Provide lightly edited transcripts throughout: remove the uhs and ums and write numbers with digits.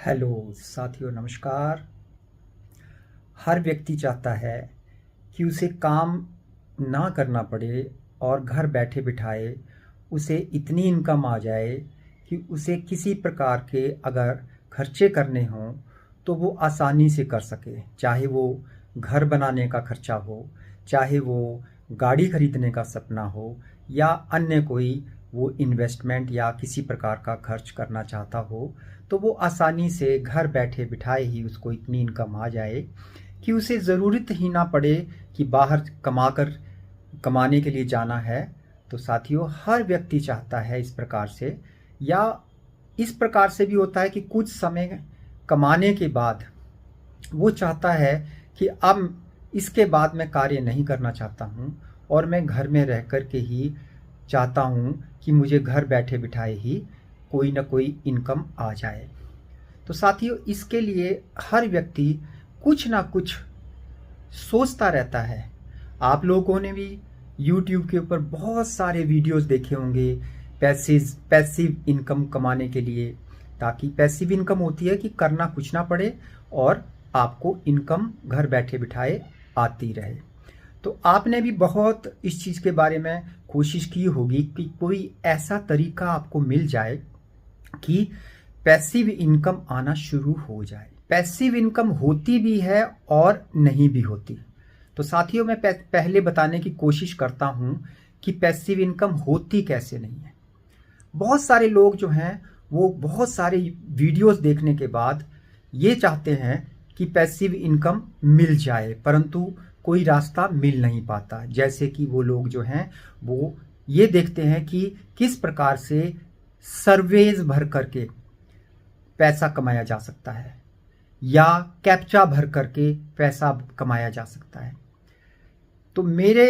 Hello साथियों, नमस्कार। हर व्यक्ति चाहता है कि उसे काम ना करना पड़े और घर बैठे बिठाए उसे इतनी इनकम आ जाए कि उसे किसी प्रकार के अगर खर्चे करने हों तो वो आसानी से कर सके। चाहे वो घर बनाने का खर्चा हो, चाहे वो गाड़ी खरीदने का सपना हो, या अन्य कोई वो इन्वेस्टमेंट या किसी प्रकार का खर्च करना चाहता हो, तो वो आसानी से घर बैठे बिठाए ही उसको इतनी इनकम आ जाए कि उसे ज़रूरत ही ना पड़े कि बाहर कमाने के लिए जाना है। तो साथियों, हर व्यक्ति चाहता है इस प्रकार से, या इस प्रकार से भी होता है कि कुछ समय कमाने के बाद वो चाहता है कि अब इसके बाद मैं कार्य नहीं करना चाहता हूँ और मैं घर में रह कर के ही चाहता हूँ कि मुझे घर बैठे बिठाए ही कोई ना कोई इनकम आ जाए। तो साथियों, इसके लिए हर व्यक्ति कुछ ना कुछ सोचता रहता है। आप लोगों ने भी YouTube के ऊपर बहुत सारे वीडियोस देखे होंगे पैसिव इनकम कमाने के लिए, ताकि पैसिव इनकम होती है कि करना कुछ ना पड़े और आपको इनकम घर बैठे बिठाए आती रहे। तो आपने भी बहुत इस चीज़ के बारे में कोशिश की होगी कि कोई ऐसा तरीका आपको मिल जाए कि पैसिव इनकम आना शुरू हो जाए। पैसिव इनकम होती भी है और नहीं भी होती। तो साथियों, मैं पहले बताने की कोशिश करता हूं कि पैसिव इनकम होती कैसे नहीं है। बहुत सारे लोग जो हैं वो बहुत सारे वीडियोस देखने के बाद ये चाहते हैं कि पैसिव इनकम मिल जाए, परंतु कोई रास्ता मिल नहीं पाता। जैसे कि वो लोग जो हैं वो ये देखते हैं कि किस प्रकार से सर्वेज भर करके पैसा कमाया जा सकता है या कैप्चा भर करके पैसा कमाया जा सकता है। तो मेरे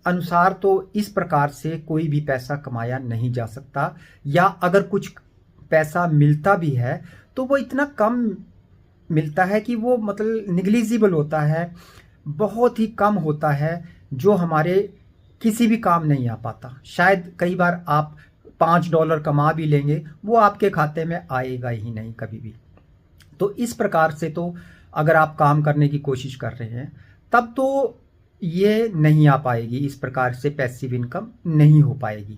अनुसार तो इस प्रकार से कोई भी पैसा कमाया नहीं जा सकता, या अगर कुछ पैसा मिलता भी है तो वो इतना कम मिलता है कि वो मतलब निग्लिजिबल होता है, बहुत ही कम होता है, जो हमारे किसी भी काम नहीं आ पाता। शायद कई बार आप $5 कमा भी लेंगे, वो आपके खाते में आएगा ही नहीं कभी भी। तो इस प्रकार से तो अगर आप काम करने की कोशिश कर रहे हैं तब तो ये नहीं आ पाएगी, इस प्रकार से पैसिव इनकम नहीं हो पाएगी।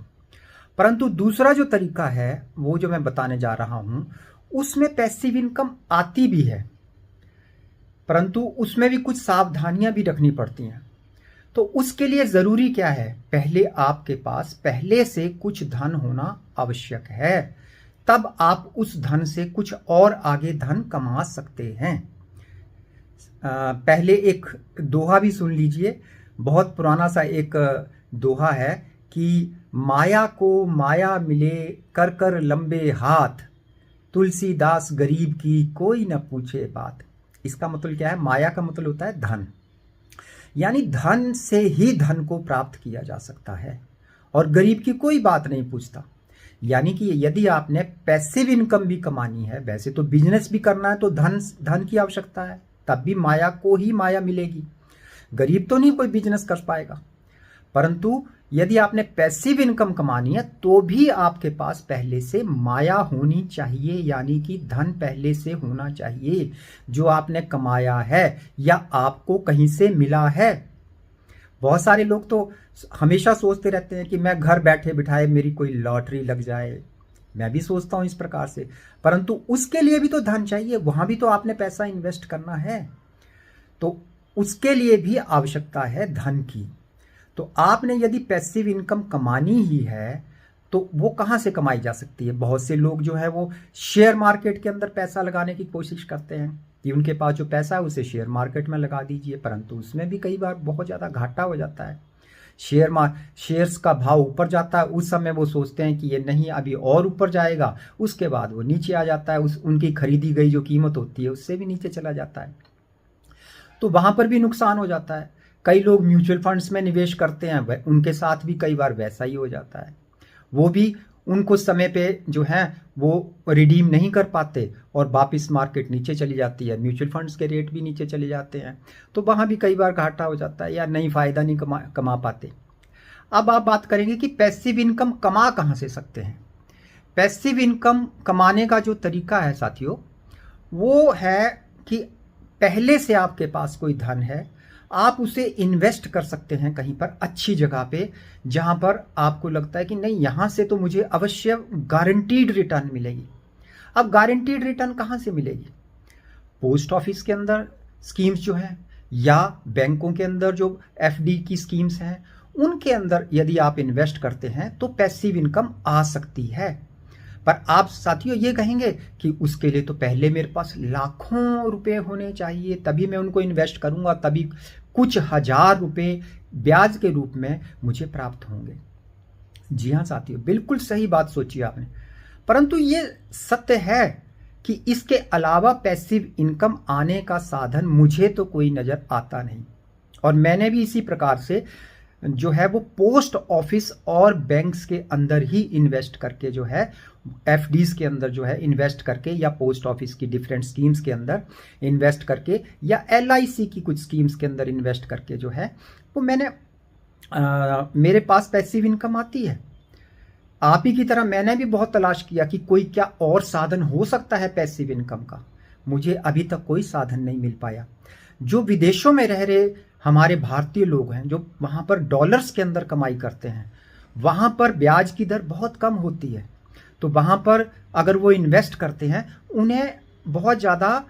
परंतु दूसरा जो तरीका है वो जो मैं बताने जा रहा हूं, उसमें पैसिव इनकम आती भी है, परंतु उसमें भी कुछ सावधानियां भी रखनी पड़ती हैं। तो उसके लिए जरूरी क्या है, पहले आपके पास पहले से कुछ धन होना आवश्यक है, तब आप उस धन से कुछ और आगे धन कमा सकते हैं। पहले एक दोहा भी सुन लीजिए। बहुत पुराना सा एक दोहा है कि माया को माया मिले कर कर लंबे हाथ, तुलसीदास गरीब की कोई न पूछे बात। इसका मतलब क्या है? माया का मतलब होता है धन, यानी धन से ही धन को प्राप्त किया जा सकता है और गरीब की कोई बात नहीं पूछता। यानी कि यदि आपने पैसिव इनकम भी कमानी है, वैसे तो बिजनेस भी करना है तो धन की आवश्यकता है, तब भी माया को ही माया मिलेगी। गरीब तो नहीं कोई बिजनेस कर पाएगा। परंतु यदि आपने पैसिव इनकम कमानी है तो भी आपके पास पहले से माया होनी चाहिए, यानी कि धन पहले से होना चाहिए जो आपने कमाया है या आपको कहीं से मिला है। बहुत सारे लोग तो हमेशा सोचते रहते हैं कि मैं घर बैठे बिठाए मेरी कोई लॉटरी लग जाए। मैं भी सोचता हूं इस प्रकार से, परंतु उसके लिए भी तो धन चाहिए, वहां भी तो आपने पैसा इन्वेस्ट करना है, तो उसके लिए भी आवश्यकता है धन की। तो आपने यदि पैसिव इनकम कमानी ही है तो वो कहाँ से कमाई जा सकती है? बहुत से लोग जो है वो शेयर मार्केट के अंदर पैसा लगाने की कोशिश करते हैं कि उनके पास जो पैसा है उसे शेयर मार्केट में लगा दीजिए, परंतु उसमें भी कई बार बहुत ज़्यादा घाटा हो जाता है। शेयर्स का भाव ऊपर जाता है, उस समय वो सोचते हैं कि ये नहीं अभी और ऊपर जाएगा, उसके बाद वो नीचे आ जाता है, उनकी खरीदी गई जो कीमत होती है उससे भी नीचे चला जाता है, तो वहां पर भी नुकसान हो जाता है। कई लोग म्यूचुअल फंड्स में निवेश करते हैं, उनके साथ भी कई बार वैसा ही हो जाता है। वो भी उनको समय पे जो है वो रिडीम नहीं कर पाते और वापस मार्केट नीचे चली जाती है, म्यूचुअल फंड्स के रेट भी नीचे चले जाते हैं, तो वहाँ भी कई बार घाटा हो जाता है या नहीं फायदा नहीं कमा पाते। अब आप बात करेंगे कि पैसिव इनकम कमा कहाँ से सकते हैं। पैसिव इनकम कमाने का जो तरीका है साथियों, वो है कि पहले से आपके पास कोई धन है, आप उसे इन्वेस्ट कर सकते हैं कहीं पर अच्छी जगह पे, जहां पर आपको लगता है कि नहीं, यहां से तो मुझे अवश्य गारंटीड रिटर्न मिलेगी। अब गारंटीड रिटर्न कहां से मिलेगी? पोस्ट ऑफिस के अंदर स्कीम्स जो है, या बैंकों के अंदर जो एफडी की स्कीम्स हैं, उनके अंदर यदि आप इन्वेस्ट करते हैं तो पैसिव इनकम आ सकती है। पर आप साथियों ये कहेंगे कि उसके लिए तो पहले मेरे पास लाखों रुपए होने चाहिए, तभी मैं उनको इन्वेस्ट करूंगा, तभी कुछ हजार रुपए ब्याज के रूप में मुझे प्राप्त होंगे। जी हाँ साथियों, बिल्कुल सही बात सोची आपने। परंतु ये सत्य है कि इसके अलावा पैसिव इनकम आने का साधन मुझे तो कोई नजर आता नहीं। और मैंने भी इसी प्रकार से जो है वो पोस्ट ऑफिस और बैंक्स के अंदर ही इन्वेस्ट करके, जो है एफडीज के अंदर जो है इन्वेस्ट करके, या पोस्ट ऑफिस की डिफरेंट स्कीम्स के अंदर इन्वेस्ट करके, या एलआईसी की कुछ स्कीम्स के अंदर इन्वेस्ट करके जो है वो मैंने मेरे पास पैसिव इनकम आती है। आप ही की तरह मैंने भी बहुत तलाश किया कि कोई क्या और साधन हो सकता है पैसिव इनकम का। मुझे अभी तक कोई साधन नहीं मिल पाया। जो विदेशों में रह रहे हमारे भारतीय लोग हैं, जो वहां पर डॉलर्स के अंदर कमाई करते हैं, वहां पर ब्याज की दर बहुत कम होती है। तो वहां पर अगर वो इन्वेस्ट करते हैं, उन्हें बहुत ज़्यादा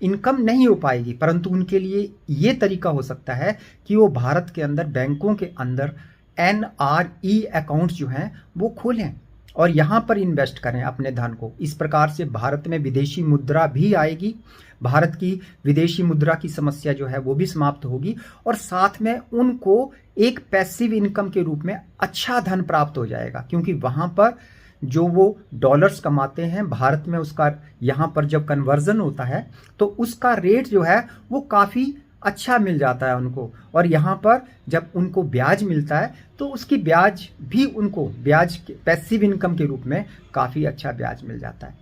इनकम नहीं हो पाएगी, परंतु उनके लिए ये तरीका हो सकता है कि वो भारत के अंदर बैंकों के अंदर NRE अकाउंट्स जो हैं वो खोलें और यहाँ पर इन्वेस्ट करें अपने धन को। इस प्रकार से भारत में विदेशी मुद्रा भी आएगी, भारत की विदेशी मुद्रा की समस्या जो है वो भी समाप्त होगी, और साथ में उनको एक पैसिव इनकम के रूप में अच्छा धन प्राप्त हो जाएगा। क्योंकि वहाँ पर जो वो डॉलर्स कमाते हैं, भारत में उसका यहाँ पर जब कन्वर्जन होता है तो उसका रेट जो है वो काफ़ी अच्छा मिल जाता है उनको, और यहाँ पर जब उनको ब्याज मिलता है तो उसकी ब्याज भी उनको ब्याज पैसिव इनकम के रूप में काफ़ी अच्छा ब्याज मिल जाता है।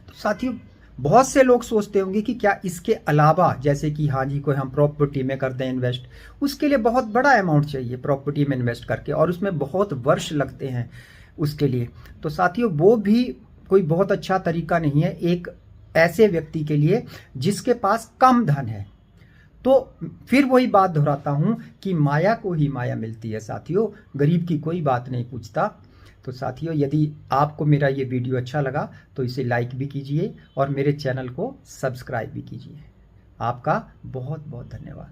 तो साथियों, बहुत से लोग सोचते होंगे कि क्या इसके अलावा, जैसे कि हाँ जी कोई हम प्रॉपर्टी में करते हैं इन्वेस्ट, उसके लिए बहुत बड़ा अमाउंट चाहिए प्रॉपर्टी में इन्वेस्ट करके, और उसमें बहुत वर्ष लगते हैं उसके लिए। तो साथियों, वो भी कोई बहुत अच्छा तरीका नहीं है एक ऐसे व्यक्ति के लिए जिसके पास कम धन है। तो फिर वही बात दोहराता हूं कि माया को ही माया मिलती है साथियों, गरीब की कोई बात नहीं पूछता। तो साथियों, यदि आपको मेरा ये वीडियो अच्छा लगा तो इसे लाइक भी कीजिए और मेरे चैनल को सब्सक्राइब भी कीजिए। आपका बहुत बहुत धन्यवाद।